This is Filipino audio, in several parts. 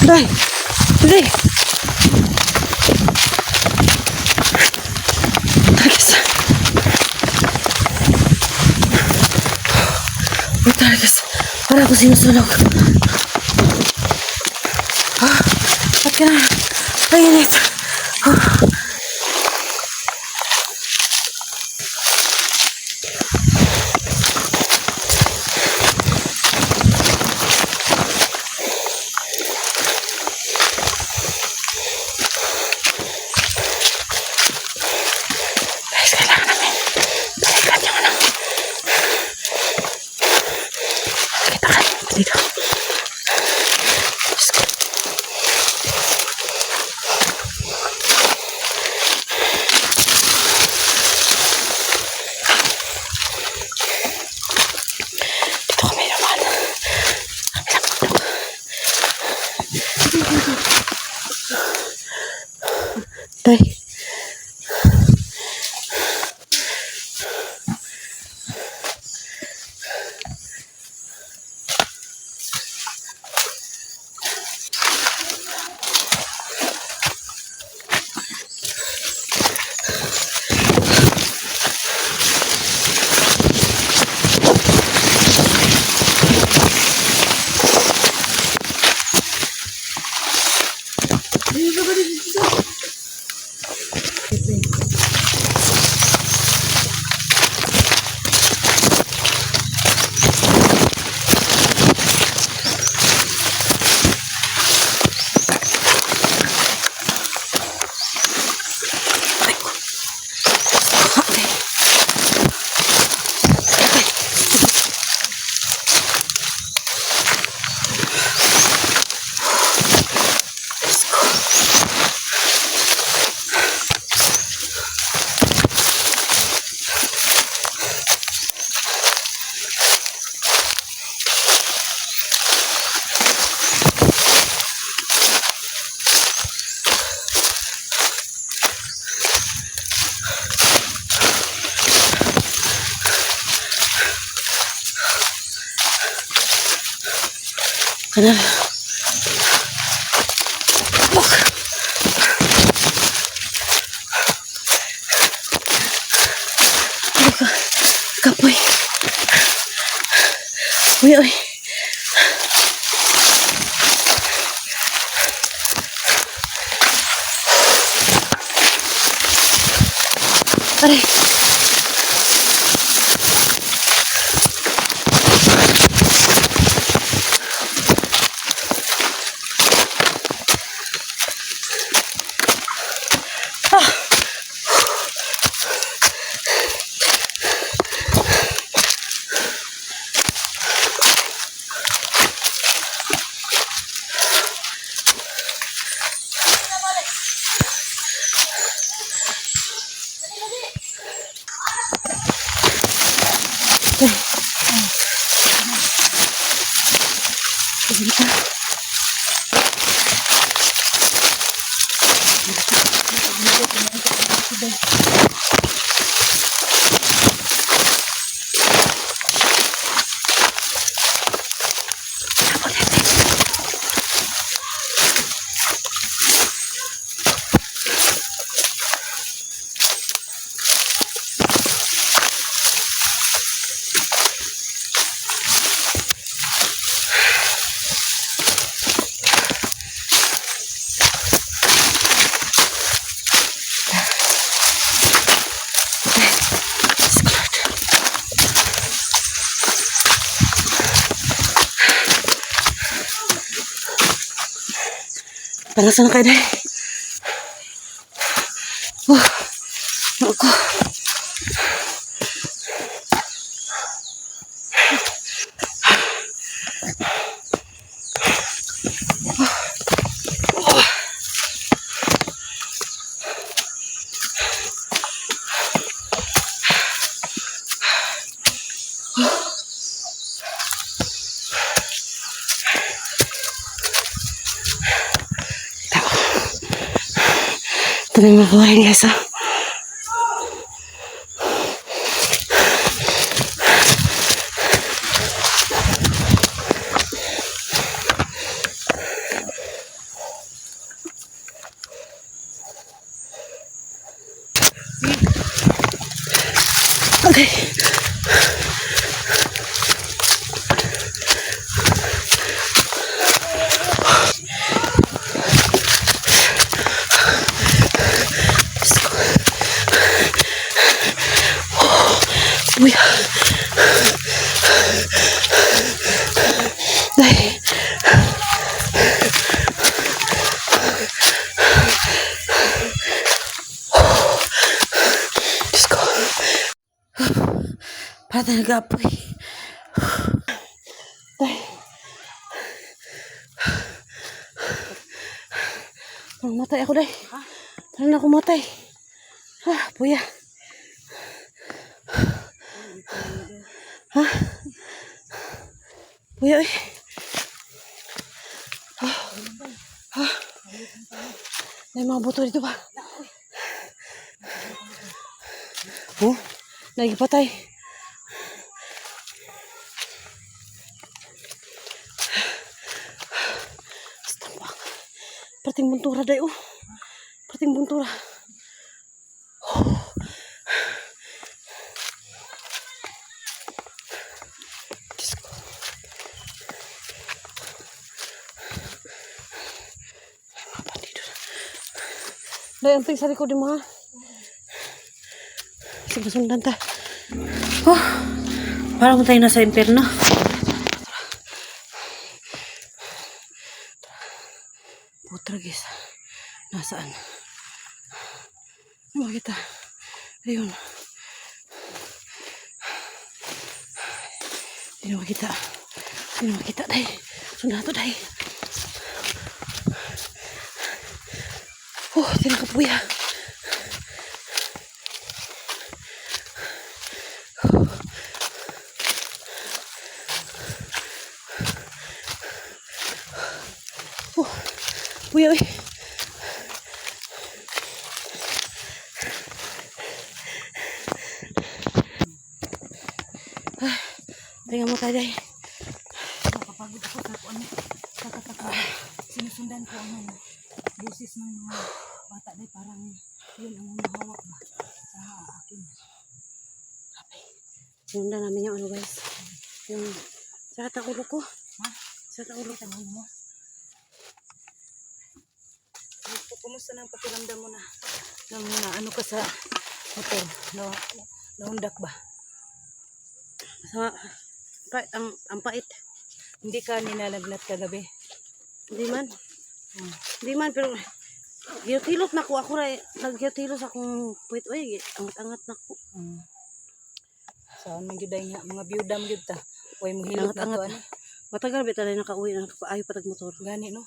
Day! Day! Tagas. Tagas. Para ako sinusunog. Ba't ka na? Painit. Dito. Dito kami naman. Tay. Kanal. Buk. Buk. Kapoy. Uy, uy. Aray. Panasan na kayo dahil. Ako. Ito na yung mga buhay guys, ha? Ate, nag-apoy. Day. Parang matay ako, day. Parang na ako matay. Puya. Puya, eh. May mga buto dito ba? Nagipatay. Prating buntura, day, oh. Prating buntura. Diyos ko. May mga bandido na. Day, anting sa likod yung mga. Sige, sundan ta. Parang tayo nasa impyerno. Putra, guys. Nasaan? Ano makita? Ayun. Hindi makita. Hindi makita, day. Sundan to, day. Tinakapuya. Puya, eh. Tingnan mo tayo, day. Nakapagod ako sa kung ano. Sinusundan ko ang busis ng mga bata day. Parang yun ang humahawak ba sa akin. Sinundan namin yung ano, guys. Yung sakit ang ulo ko. Sakit ang ulo. Tanong mo. Kumusta na ang pakiramdam mo na? Nang ano ka sa motor? Naundak ba? Masama. Ang pait. Hindi ka ninalagnat kagabi? Hindi man. Hindi man, pero giyotilot na ko. Ako rin, nag-giyotilos akong puwit. Uy, angat-angat na ko. Saan man gyud ay nga mga byuda mo gyud ta. Way mo hilot na to ani. Matagal ba tayo nakauwi na nakapaayo patag motor. Gani no.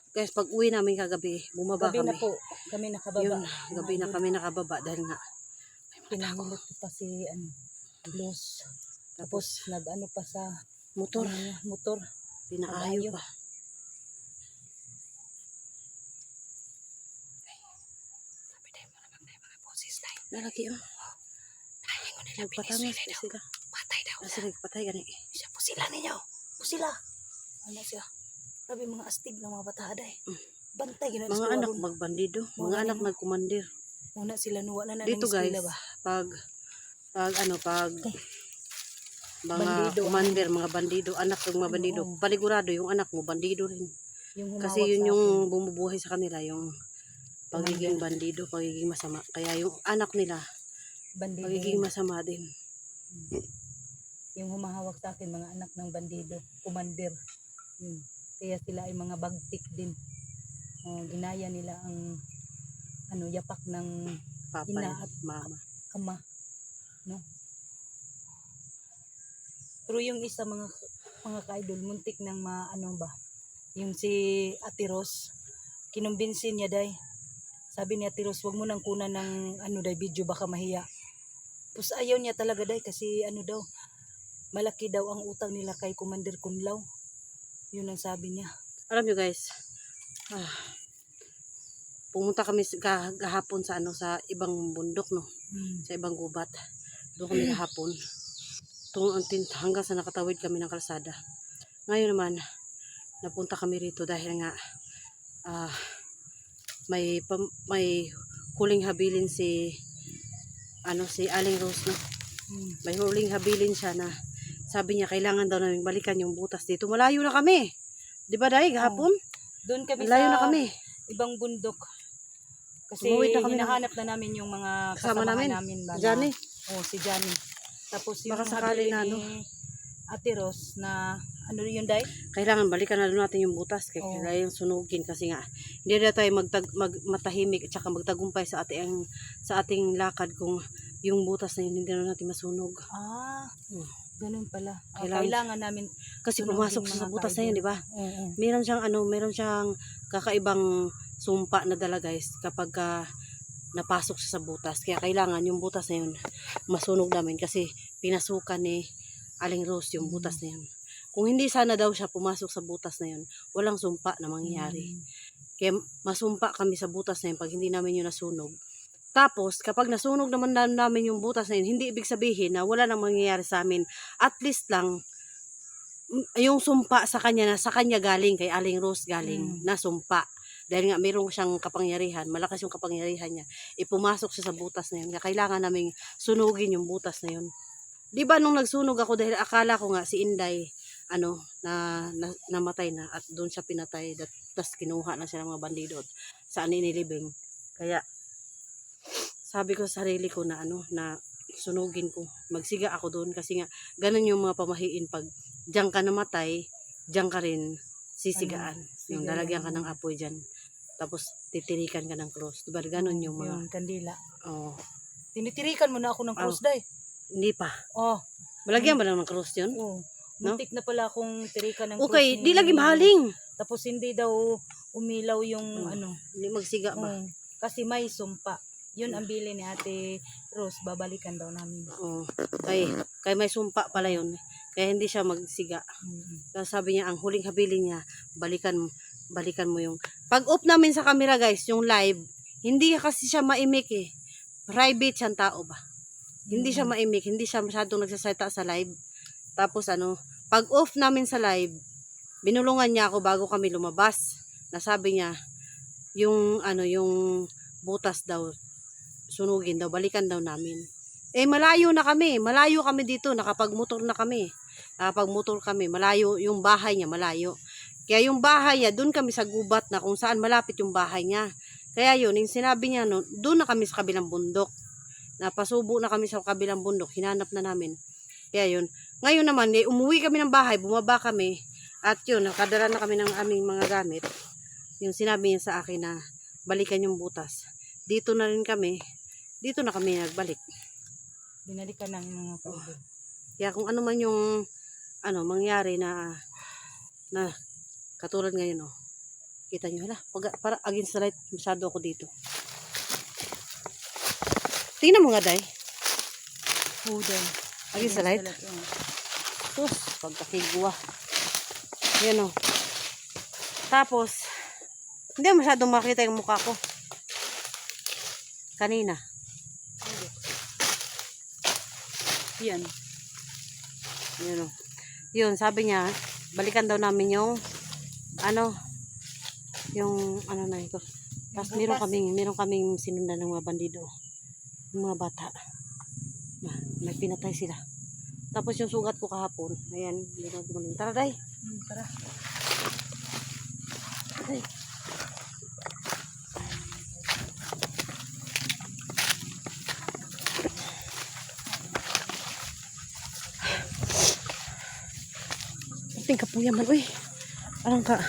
Guys, pag uwi namin kagabi, bumaba Gabi kami. na po kami nakababa. Yun, gabi na kami nakababa dahil nga Pinahulot ko pa si ano, blues. Tapos nag-ano pa sa motor. Motor. Pinaayo pa. Sabi tayo mga boses tayo. Lalaki yun. Kaya ko nila Nagpatamas pa sila. Patay daw. Kasi nagpatay gani. Siya po sila ninyo. Po sila. Ano siya? Sabi mga astig na mga bataday. Bantay gina Mga anak magbandido. Mga anak nagkumandir. Una sila nuwa na Dito guys, ba? pag mga Bandido. kumandir, mga bandido, anak ng mga bandido, panigurado yung anak mo, bandido rin. Yung Kasi yun yung bumubuhay sa kanila, yung pagiging bandido, pagiging masama. Kaya yung anak nila, bandido. pagiging masama din. Yung humahawak sa akin, mga anak ng bandido, kumandir. Yun. Kaya sila ay mga bagtik din. Ginaya nila ang yapak ng Papa ina at at mama. ama. No? Pero yung isa mga ka-idol, muntik ng yung si Ate Ros, kinumbinsin niya day. Sabi ni Ate Ros, wag mo nang kunan ng video, baka mahiya. Tapos ayaw niya talaga day kasi daw, malaki daw ang utang nila kay Commander Kunlaw. Yun ang sabi niya. Alam nyo guys, pumunta kami kahapon sa sa ibang bundok, no? Sa ibang gubat. Doon kami kahapon. Hanggang sa nakatawid kami ng kalsada. Ngayon naman, napunta kami rito dahil nga may huling habilin si Aling Rose, no? May huling habilin siya na sabi niya kailangan daw namin balikan yung butas dito. Malayo na kami. 'Di ba dai kahapon? Doon kami Malayo sa na kami. ibang bundok. Kasi Umuwi na kami hinahanap na namin yung mga kasama namin. ba na- Johnny. si Johnny. Tapos yung Baka sakali na, ni Ate Ros na yun day? Kailangan balikan na doon natin yung butas kaya kailangan sunugin kasi nga hindi na tayo matahimik at saka magtagumpay sa ating lakad kung yung butas na yun, hindi na natin masunog. Hmm. Ganun pala. Kailangan- Kailangan namin Kasi sunugin, pumasok siya mga sa butas na yun, ka-idol. di ba? Oo. Meron siyang kakaibang sumpa na dala guys kapag napasok siya sa butas. Kaya kailangan yung butas na yun masunog namin kasi pinasukan ni Aling Rose yung butas na yun. Kung hindi sana daw siya pumasok sa butas na yun, walang sumpa na mangyayari. Kaya masumpa kami sa butas na yun pag hindi namin yun nasunog. Tapos, kapag nasunog naman namin yung butas na yun, hindi ibig sabihin na wala nang mangyayari sa amin. At least lang, yung sumpa sa kanya na sa kanya galing, kay Aling Rose galing, na sumpa. Dahil nga mayroong siyang kapangyarihan, malakas yung kapangyarihan niya, ipumasok siya sa butas na yun. Kaya kailangan naming sunugin yung butas na yun. Di ba nung nagsunog ako dahil akala ko nga si Inday, namatay na at doon siya pinatay. Tapos kinuha na siya ng mga bandido sa Aninilibing. Kaya, sabi ko sa sarili ko na na sunugin ko. Magsiga ako doon kasi nga ganun yung mga pamahiin pag diyan ka namatay, diyan ka rin sisigaan. Yung lalagyan ka ng apoy diyan. Tapos titirikan ka ng cross. Diba ganun yung mga Yung kandila. oh, Tinitirikan mo na ako ng cross, day. hindi pa. Oh. Malagyan ba lang ng cross yun? Oh. No? Muntik na pala akong tirikan ng cross. Okay, di lagi mahaling. Tapos hindi daw umilaw yung Hindi magsiga ba? Kasi may sumpa. Yun ang bili ni Ate Rose, babalikan daw namin. Oh, kay may sumpa pala yun. Kaya hindi siya magsiga. Tapos sabi niya, ang huling habilin niya, balikan mo yung... Pag off namin sa camera guys, yung live, hindi kasi siya maimik eh. Private siyang tao ba? Hindi siya maimik, hindi siya masyadong nagsasalita sa live. Tapos pag off namin sa live, binulungan niya ako bago kami lumabas. Nasabi niya, yung butas daw, sunugin daw, balikan daw namin. Malayo kami dito, nakapagmotor kami, malayo yung bahay niya, malayo. Kaya yung bahay niya, doon kami sa gubat na kung saan malapit yung bahay niya. Kaya yun, yung sinabi niya, doon na kami sa kabilang bundok. Napasubo na kami sa kabilang bundok, hinanap na namin. Kaya yun, ngayon naman, umuwi kami ng bahay, bumaba kami, at yun, nakadala na kami ng aming mga gamit. Yung sinabi niya sa akin na, balikan yung butas. Dito na kami nagbalik. Binalikan ng mga ka-idol. Kaya kung ano man yung mangyari na katulad ngayon kita nyo, para against the light masyado ako dito. Tingnan mo nga day. Against the light. Sus, pagkakigwa. Yan Tapos hindi masyadong makita yung mukha ko kanina. Yan. Yun, sabi niya, balikan daw namin yung na ito. Tapos meron kaming sinundan ng mga bandido. Yung mga bata. May pinatay sila. Tapos yung sugat ko kahapon, ayan, tara day. Tara. Day. Ting kapuya man uy. Arang ka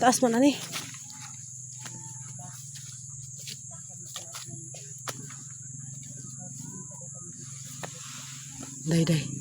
taas man ani. Day.